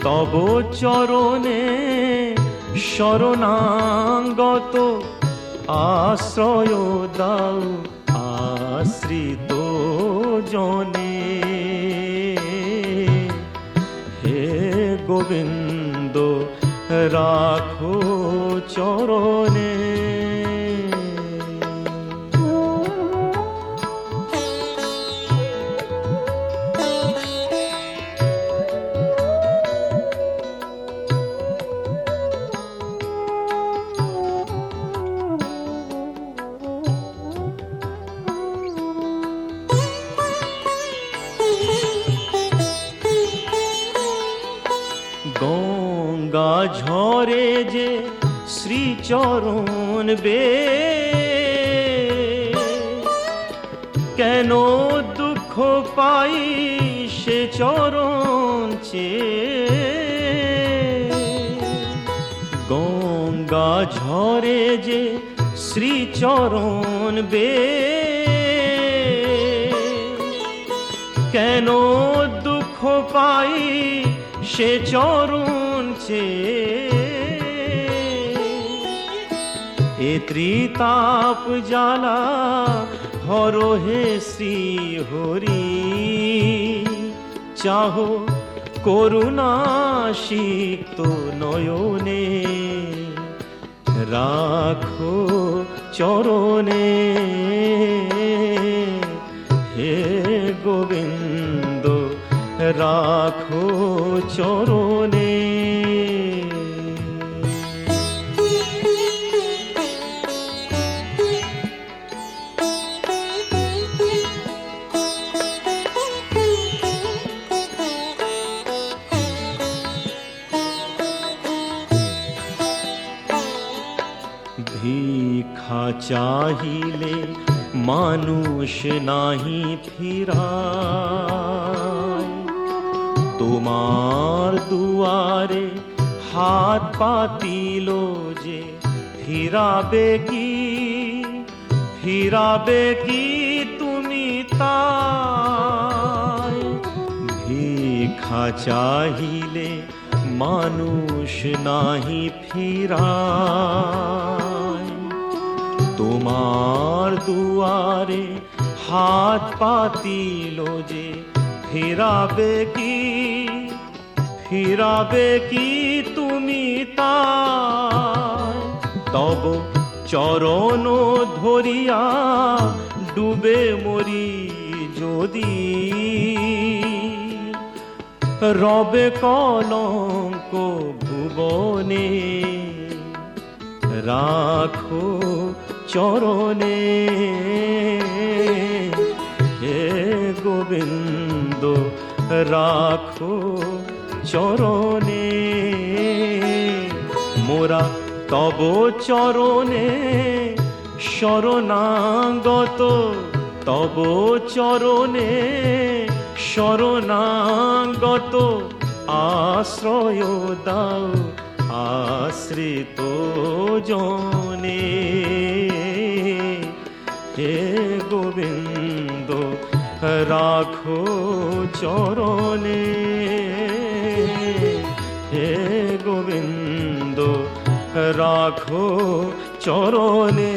তব চরণে শরণাগত আশ্রয় দাও আশ্রিত জনে। হে গোবিন্দ রাখো চরণে। গঙ্গা ঝরে যে শ্রীচরণ বে, কেন দুঃখ পাই সে চরণ চেয়ে। গঙ্গা ঝরে যে শ্রীচরণ বে, কেন দুঃখ পাই সে চরণ চেয়ে। এ ত্রিতাপ জ্বালা হরো হে শ্রী হরি, চাহো করুণা সিক্ত নয়নে, রাখো চরণে। হে গোবিন্দ রাখো চরণে। ভিক্ষা চাহিলে মানুষ নাহি ফিরায়, তোমার দুয়ারে হাত পাতিল যে ফিরাবে কি, ফিরাবে কি তুমি তাই। ভিক্ষা চাহিলে মানুষ নাহি ফিরায়, তোমার দুয়ারে হাত পাতিল যে ফিরাবে কি, ফিরাবে কি তুমি তাই। তব চরণ ধরিয়া ডুবে মরি যদি, রবে কলঙ্ক ভুবনে, রাখো চরণে। হে গোবিন্দ রাখো চরণে। মোরা তব চরণে শরণাগত, তব চরণে শরণাগত আশ্রয় দাও আশ্রিত জনে। হে গোবিন্দ রাখো চরণে। হে গোবিন্দ রাখো চরণে।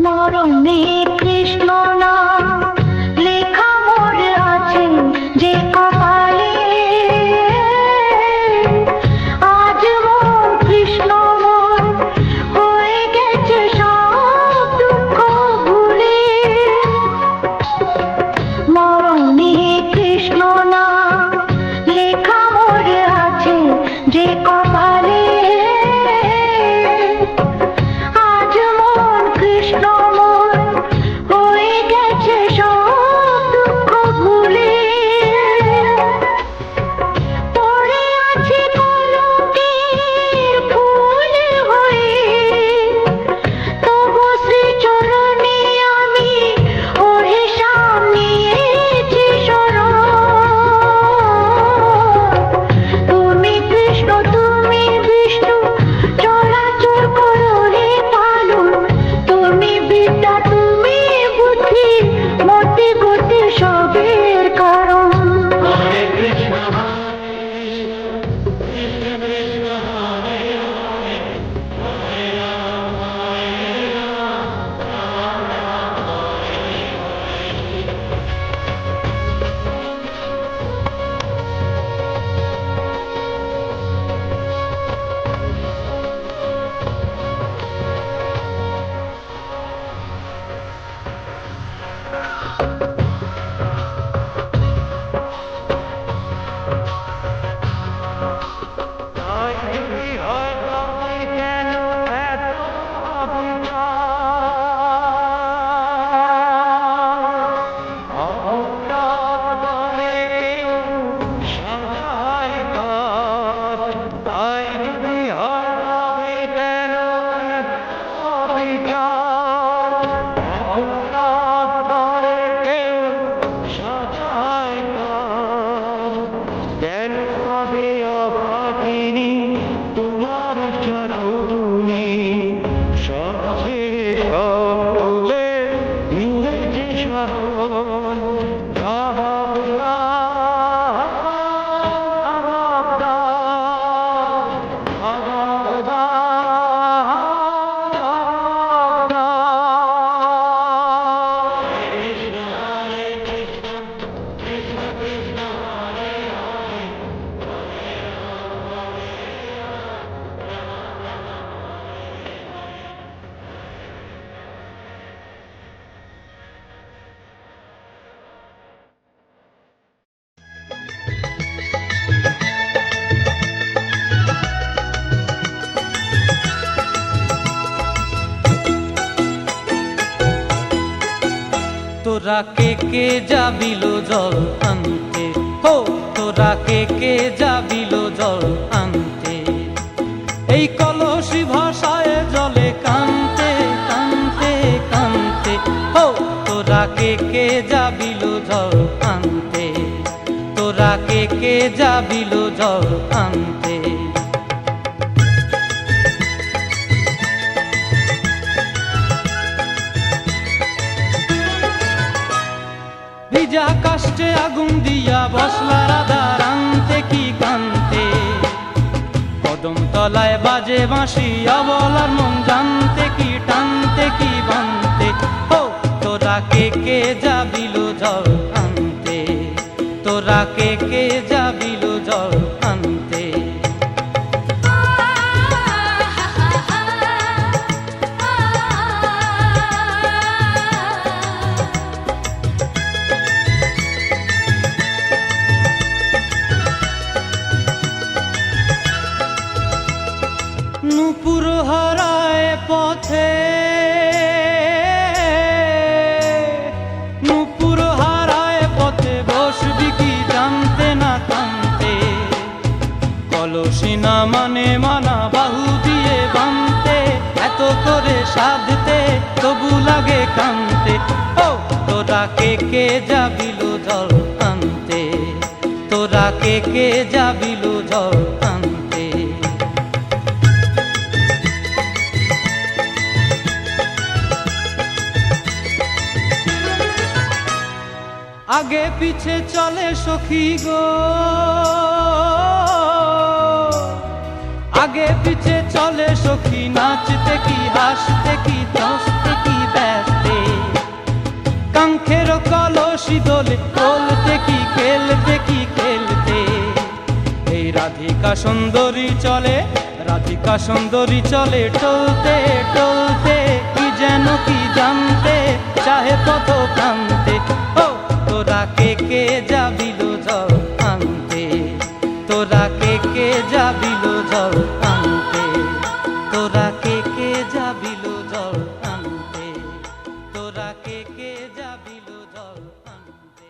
মরণে কৃষ্ণ নাম লেখা মোর আছে যে কপালে, আজ মোর কৃষ্ণ মোর হয়ে গেছে সব দুঃখ ভুলে। মরণে কৃষ্ণ নাম লেখা মোর আছে যে কপালে, তোরা কে যাবিল জল আনতে, হো তোরা কে যাবিল জল আনতে, এই কলসি ভাষায় জলে কানতে কানতে কানতে, হো তোরা কে যাবিল জল আনতে, তোরা কে যাবিল জল আনতে। ভিজা কাষ্টে আগুন দিয়া বসলা রাধা রান্তে কি কান্তে, কদম তলায় বাজে বাঁশি অবলার মন জানতে কি টানতে কি বানতে, ও তোরা কে যাবিল জল আনতে, তোরা কে যাবিল জল আনতে। নূপুর হারায় পথে, নূপুর হারায় পথে বসবি কি জানতে না কানতে, কলসি না মানে মানা বাহু দিয়ে বানতে, এত করে সাধতে তবু লাগে কানতে, ও তোরা কে যাবিল জল আনতে, তোরা কে যাবিল জল আনতে। আগে পিছে চলে সখী গো, আগে পিছে চলে সখী, নাচতে কি হাসতে কি দশতে কি ব্যস্ত সুন্দরী চলে, রাধিকা সুন্দরী চলে টলতে টলতে, কি যেন কি জানতে চাহে পথ প্রান্তে। ও তোরা কে কে যাবিল জল আনতে, তোরা কে কে যাবিল জল আনতে, তোরা কে কে যাবিল জল আনতে, তোরা কে কে যাবিল জল আনতে।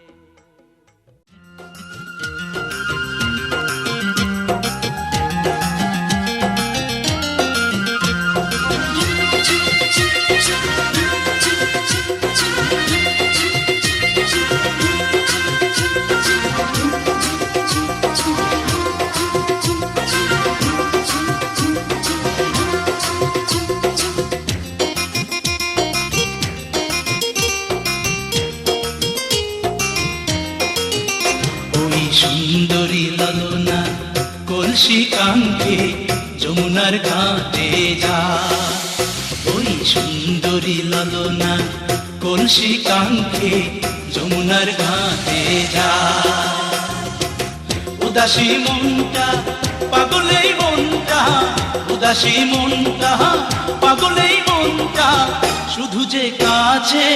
ওই সুন্দরী ললনা কলসি কাঙ্ক্ষে যমুনার ঘাটে যা, ওই সুন্দরী ললনা কলসি কাঙ্ক্ষে যমুনার ঘাটে যা। উদাসী মনটা পাগলেই মনটা, উদাসী মনটা পাগলেই মনটা, শুধু যে কাছে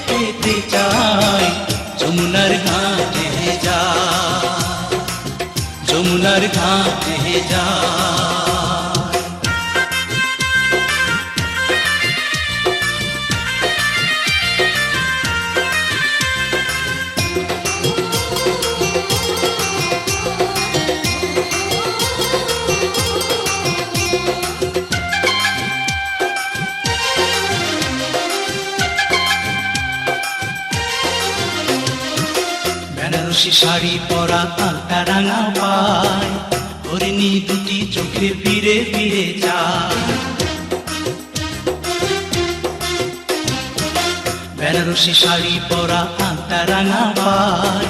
পেতে চাই যমুনার ঘাটে যা, যমুনার ঘাটে যা। বেনারসি শাড়ি পরা আলতা রাঙা পায়, হরিণী দুটি চোখে ফিরে ফিরে যায়। বেনারসি শাড়ি পরা আলতা রাঙা পায়,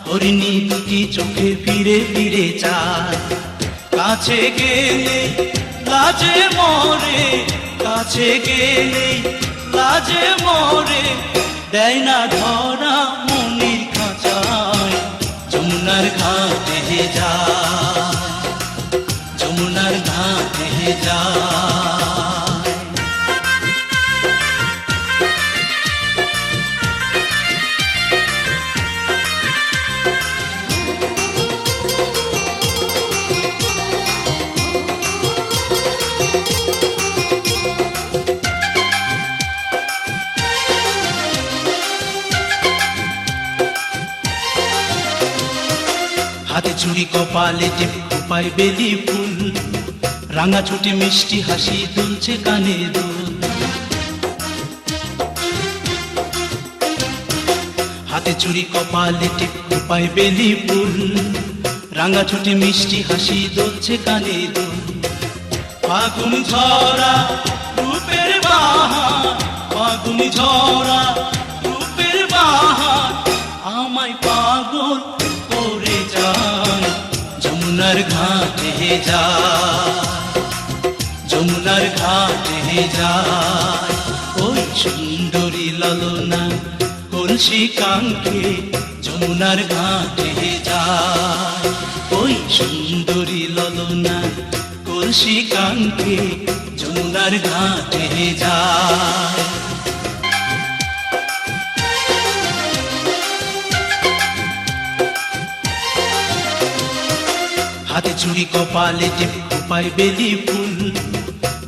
হরিণী দুটি চোখে ফিরে ফিরে যায়। কাছে গেলে লাজে মরে, কাছে গেলে লাজে মরে, দেয় না ধরা মনির খাঁচায় যমুনার ঘাটে যায়, যমুনার ঘাটে যায়। হাতে চুড়ি কপালে টিপ খোপায় বেলি ফুল, রাঙা ছোটে মিষ্টি হাসি দুলছে কানে দুল। হাতে চুড়ি কপালে টিপ খোপায় বেলি ফুল, রাঙা ছোটে মিষ্টি হাসি দুলছে কানে দুল। ফাগুন ঝরা রূপের বাহার, ফাগুন ঝরা রূপের বাহার, আমায় পাগল করে যায় যমুনার ঘাটে যায়, যমুনার ঘাটে যায়। ওই সুন্দরী ললনা কলসি কাঙ্ক্ষে যমুনার ঘাটে যায়, ওই সুন্দরী ললনা কলসি কাঙ্ক্ষে যমুনার ঘাটে যায়। হাতে চুড়ি কপালে টিপ খোপায় বেলি ফুল,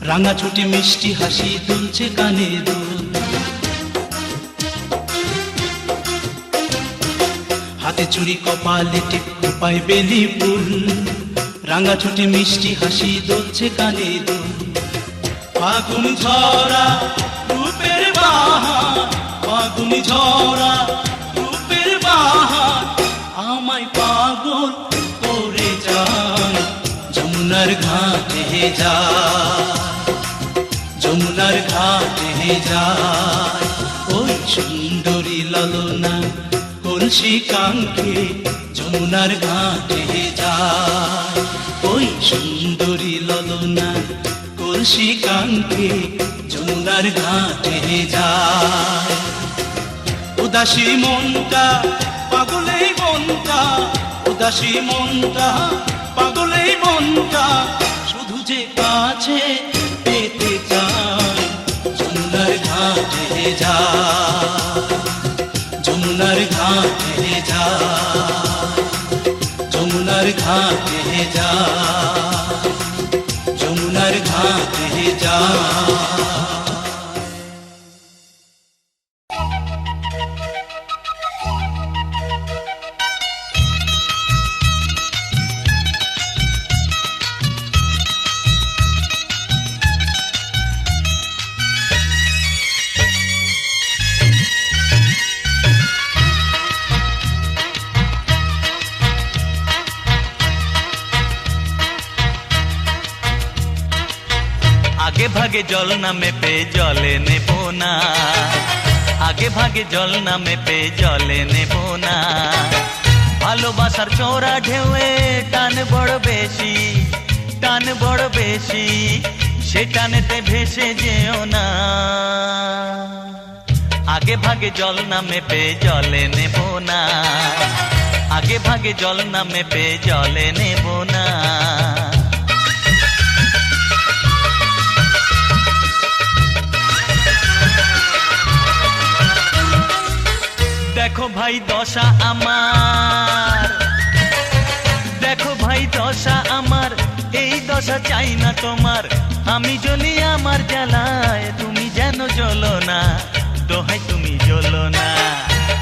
রাঙা ছোটে মিষ্টি হাসি দুলছে কানে দুল। হাতে চুড়ি কপালে টিপ খোপায় বেলি ফুল, রাঙা ছোটে মিষ্টি হাসি দুলছে কানে দুল। ফাগুন ঝরা রূপের বাহার, ফাগুন ঝরা রূপের বাহার, আমায় পাগল করে যায় যমুনার ঘাটে যায়, যমুনার ঘাটে যায়। ওই সুন্দরী ললনা কলসি কাঙ্ক্ষে যমুনার ঘাটে যায়, ওই সুন্দরী ললনা কলসি কাঙ্ক্ষে যমুনার ঘাটে যায়। উদাসী মনটা পাগলেই মনটা, উদাসী মনটা পাগলেই মনটা শুধু যে কাছে পেতে চায়। যমুনার ঘাটে যা, যমুনার ঘাটে যা, যমুনার ঘাটে যা, যমুনার ঘাটে যা। आगे भागे जल नामे पे जले नेबो ना, आगे भागे जल नामे पे जले नेबो ना। ভালোবাসার চোরা ঢেউয়ে টান বড় বেশি, টান বড় বেশি, সে টানেতে ভেসে যেও না। আগে ভাগে জল নামে পে জলে নেবো না, আগে ভাগে জল নামে পে জলে নেবো না। देखो भाई दशा आमार, देखो भाई दशा आमार, এই দশা চাই না তোমার। আমি জ্বলি আমার জ্বালায়, তুমি যেন জ্বলো না, দোহাই তুমি জ্বলো না।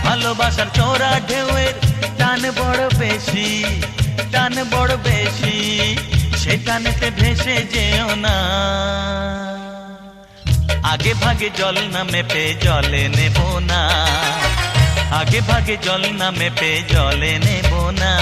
ভালোবাসার চোরা ঢেউয়ের টান বড় বেশি, টান বড় বেশি, সে টানেতে ভেসে যেও না। আগে ভাগে জল নামে পে জলে নেবো না, आगे भागे जल नामे पे जले नेबो ना।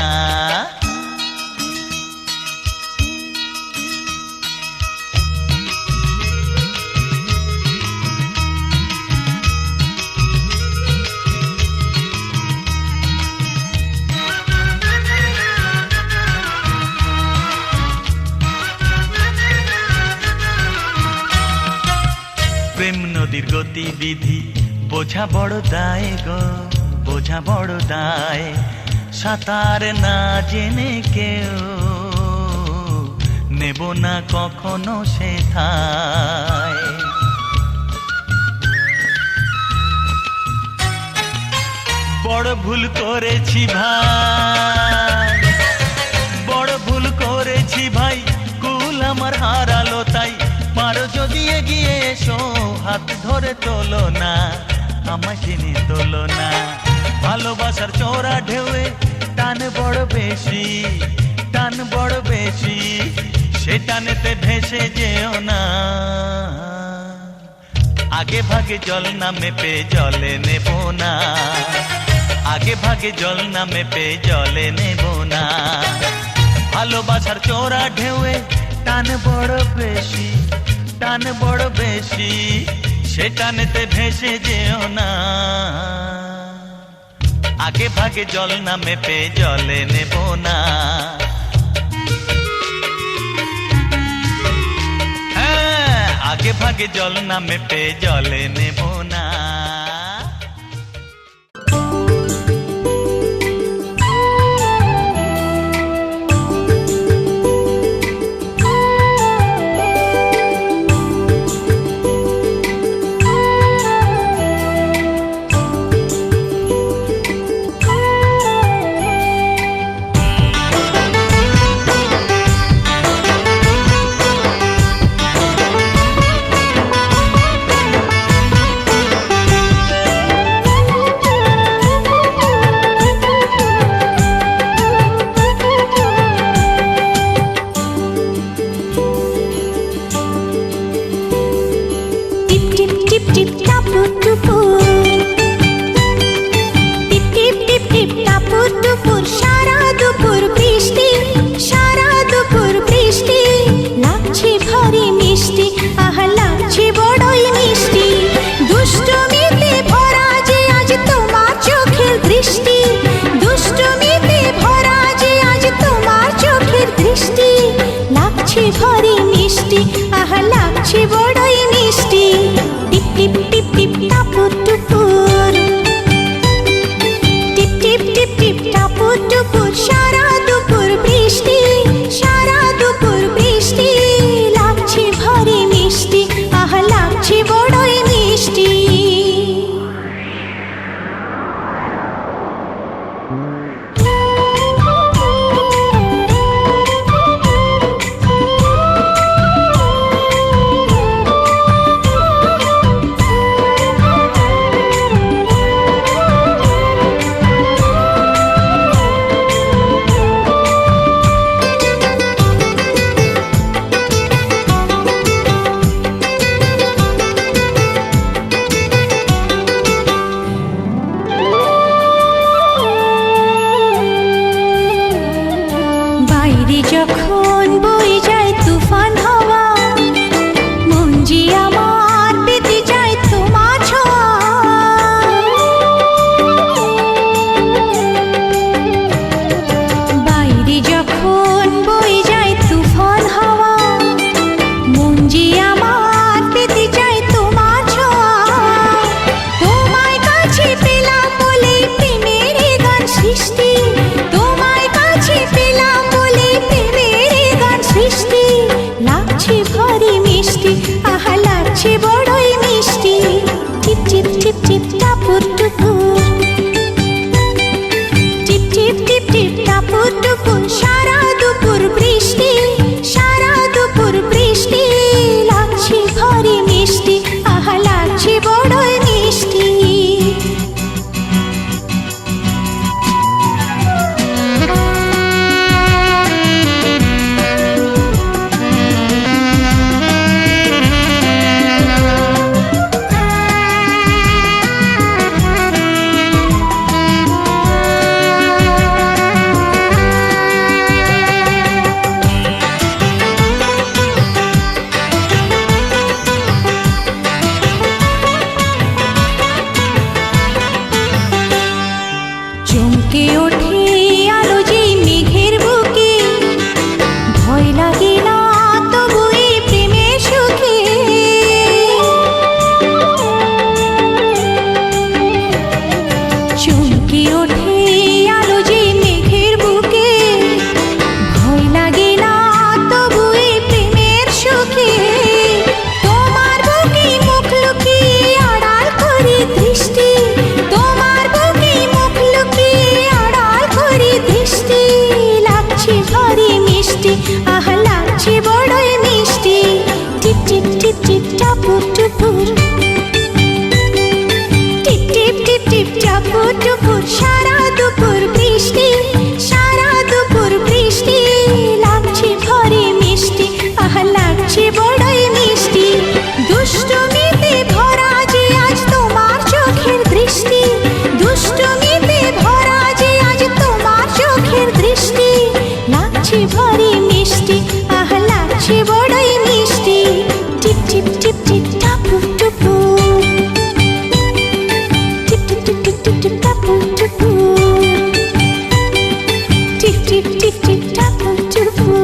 प्रेम नदीर गतिविधि बोझा बड़ दाय गो, বোঝা বড় দায়। সাঁতার না জেনে কেউ নেব না কখনো সেথায়। বড় ভুল করেছি ভাই, বড় ভুল করেছি ভাই, কুল আমার হারালো তাই। পারো যদি এগিয়ে এসো, হাত ধরে তোলো না, আমায় চিনি তোলো না। ভালোবাসার চোরা ঢেউয়ে টান বড় বেশি, টান বড় বেশি, সে টানেতে ভেসে যেও না। আগে ভাগে জল নামে পে জলে নেবো না, আগে ভাগে জল নামে পে জলে নেবো না। ভালোবাসার চোরা ঢেউয়ে টান বড় বেশি, টান বড় বেশি, সে টানেতে ভেসে যেও না। आगे भागे जल नामे पे जले नेबो ना, आगे भागे जल नामे पे जले नेबो ना। ভারী মিষ্টি, আহা লাগছে বড়ই মিষ্টি। টিপ টিপ টিপ টিপ টাপ টুপুর টিপ টিপ টিপ টিপ টপুর টুপুর সারা দুপুর বৃষ্টি সারা দুপুর বৃষ্টি লাগছে ভরে মিষ্টি আহা লাগছে বড়ই মিষ্টি দুষ্টুমিতে ভরা যে আজ তোমার চোখের দৃষ্টি দুষ্টুমিতে ভরা যে আজ তোমার চোখের দৃষ্টি লাগছে ভরে মিষ্টি আহা লাগছে বড়ই মিষ্টি টিপ টিপ টিপ টিপ টাপুর টুপুর টিপ টিপ টিপ টিপ টিপ টিপ টাপুর টুপুর টিপ টিপ টিপ টিপ টাপুর টুপুর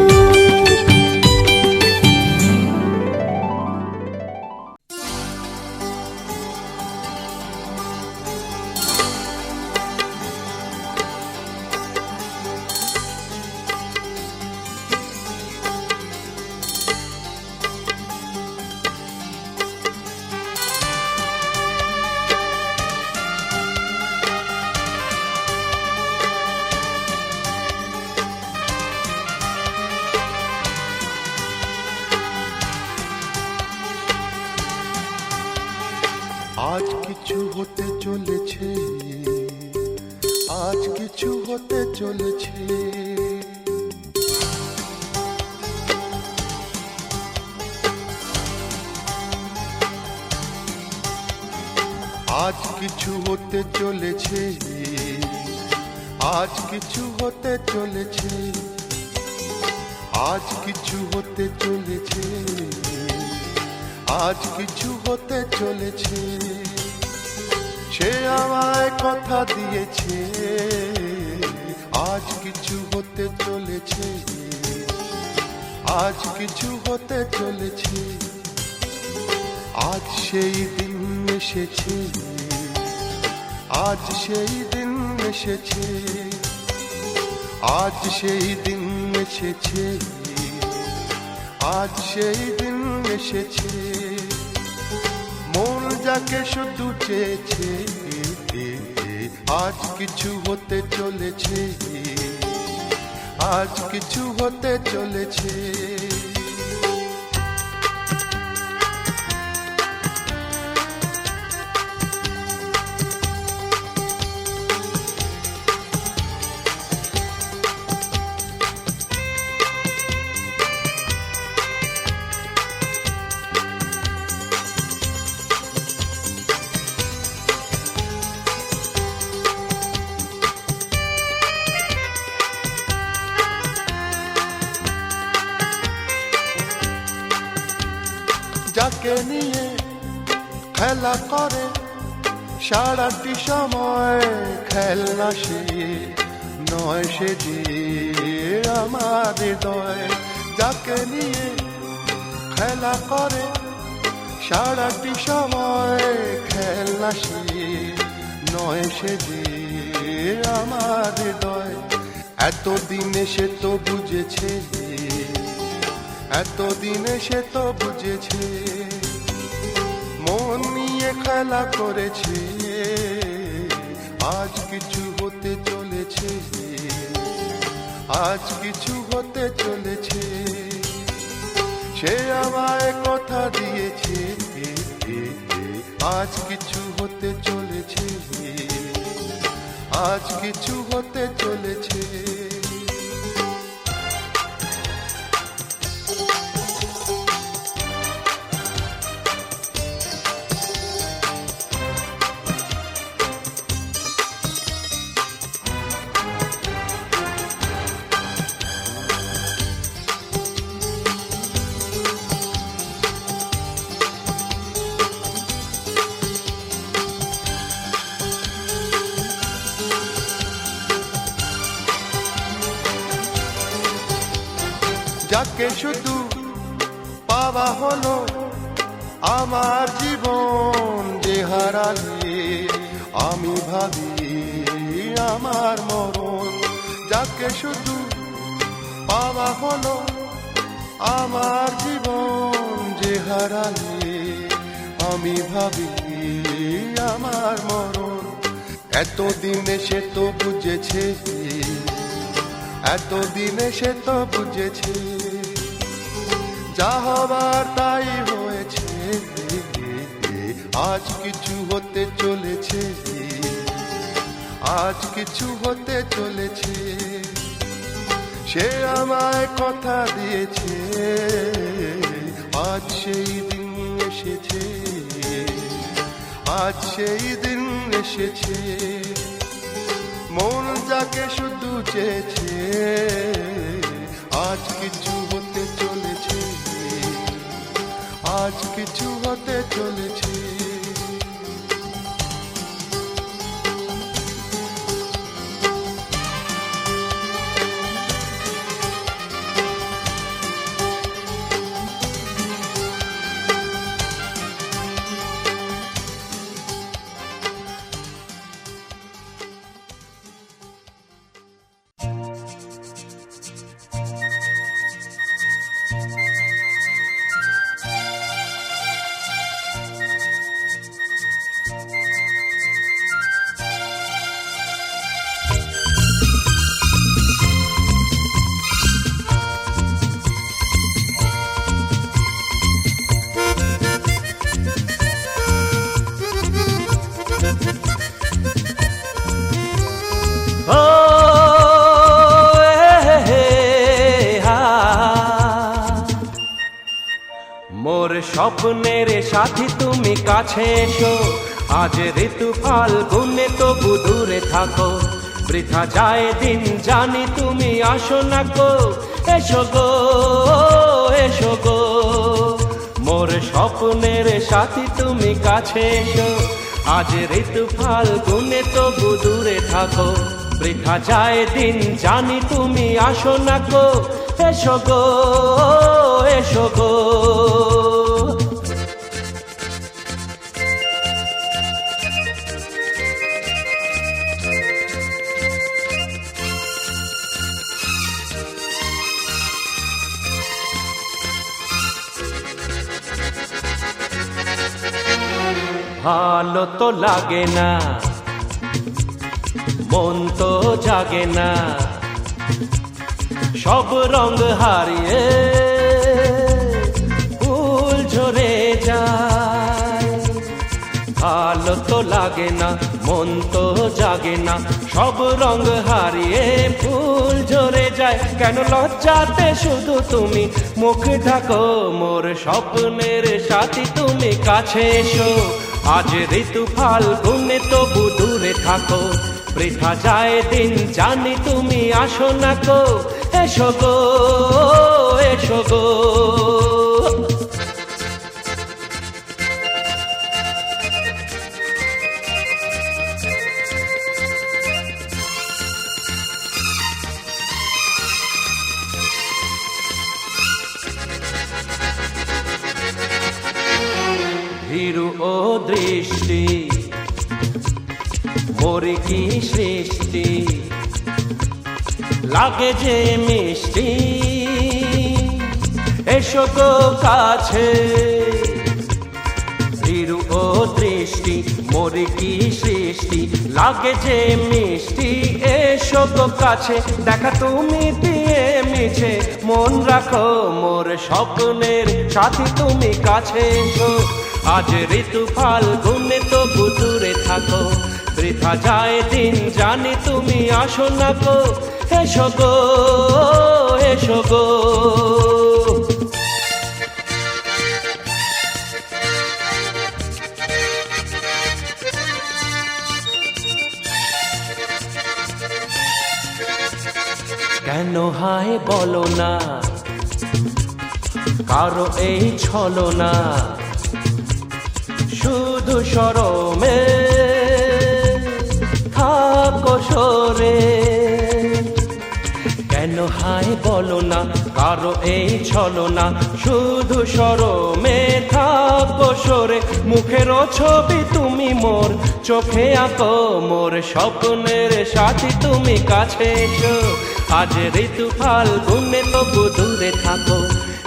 আজ কিছু হতে চলেছে, আজ কিছু হতে চলেছে। আজ কিছু হতে চলেছে, আজ কিছু হতে চলেছে, আজ কিছু হতে চলেছে, আজ কিছু হতে চলেছে। সে আমায় কথা দিয়েছে, আজ কিছু হতে চলেছে, আজ কিছু হতে চলেছে। আজ সেই দিন এসেছে, আজ সেই দিন এসেছে, আজ সেই দিন এসেছে, আজ সেই দিন এসেছে। মন যাকে শুধু চেয়েছে, আজ কিছু হতে চলেছে, আজ কিছু হতে চলেছে। যাকে নিয়ে খেলা করে সারাটি সময়, খেলনা সে নয়, সে যে আমার হৃদয়। যাকে নিয়ে খেলা করে সারাটি সময়, খেলনা সে নয়, সে যে আমার হৃদয়। এতদিনে সে তো বুঝেছে, এতদিনে সে তো বুঝেছে, মন নিয়ে খেলা করেছে। আজ কিছু হতে চলেছে, আজ কিছু হতে চলেছে। সে আমায় কথা দিয়েছে, আজ কিছু হতে চলেছে, আজ কিছু হতে চলেছে। যাকে শুধু পাওয়া হলো আমার জীবন, যে হারালে আমি ভাবি আমার মরণ। যাকে শুধু পাওয়া হলো আমার জীবন, যে হারালে আমি ভাবি আমার মরণ। এতদিনে সে তো বুঝেছে, এতদিনে সে তো বুঝেছে, যা হবার তাই হয়েছে, আজ কিছু হতে চলেছে, আজ কিছু হতে চলেছে। সে আমায় কথা দিয়েছে, আজ সেই দিন এসেছে, আজ সেই দিন এসেছে। মন যাকে শুধু চেয়েছে, আজ কিছু হতে চলেছে, আজ কিছু হতে চলেছে। ও হা, মোর স্বপ্নের সাথী তুমি কাছে এসো, আজ ঋতু ফাল্গুনে তবু দূরে থাকো। বৃথা যায় দিন জানি তুমি আসো না গো, এসো গো এসো গো। মোর স্বপ্নের সাথী তুমি কাছে এসো, আজ ঋতু ফাল্গুনে তবু দূরে থাকো। বৃথা যায় দিন জানি তুমি আসো না গো, এসো গো এসো গো। ভালো তো লাগে না, মন তো জাগে না, সব রঙ হারিয়ে ফুল ঝরে যায়। ভালো তো লাগে না, মন তো জাগে না, সব রঙ হারিয়ে ফুল ঝরে যায়। কেন লজ্জাতে শুধু তুমি মুখ ঢাকো, মোর স্বপ্নের সাথী তুমি কাছে এসো, আজ ঋতু ফাল্গুনে তবু দূরে থাকো। বৃথা যায় দিন জানি তুমি আসো না গো, এসো গো এসো গো। ভীরু ও দৃষ্টি মোরে কি সৃষ্টি, লাগে যে মিষ্টি, এসো গো কাছে। ভীরু ও দৃষ্টি মোরে কি সৃষ্টি, লাগে যে মিষ্টি, এসো গো কাছে। দেখা তুমি দিয়ে মিছে মন রাখো, মোর স্বপ্নের সাথী তুমি কাছে এসো, আজ ঋতু ফাল্গুনে তবু দূরে থাকো। বৃথা যায় দিন জানি তুমি আসো না গো, এসো গো এসো গো। কেন হায় বলো না, কারো এই ছলনা, শুধু শরমে থাকো সরে। কেন হায় বলো না, কারো এই ছলনা, শুধু শরমে থাকো সরে। মুখের ছবি তুমি মোর চোখে আঁকো, মোর স্বপ্নের সাথী তুমি কাছে এসো, আজ ঋতু ফাল্গুনে তবু দূরে থাকো।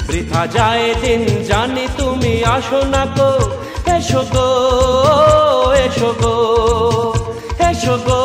বৃথা যায় দিন জানি তুমি আসো না গো, এসো গো এসো গো এসো গো।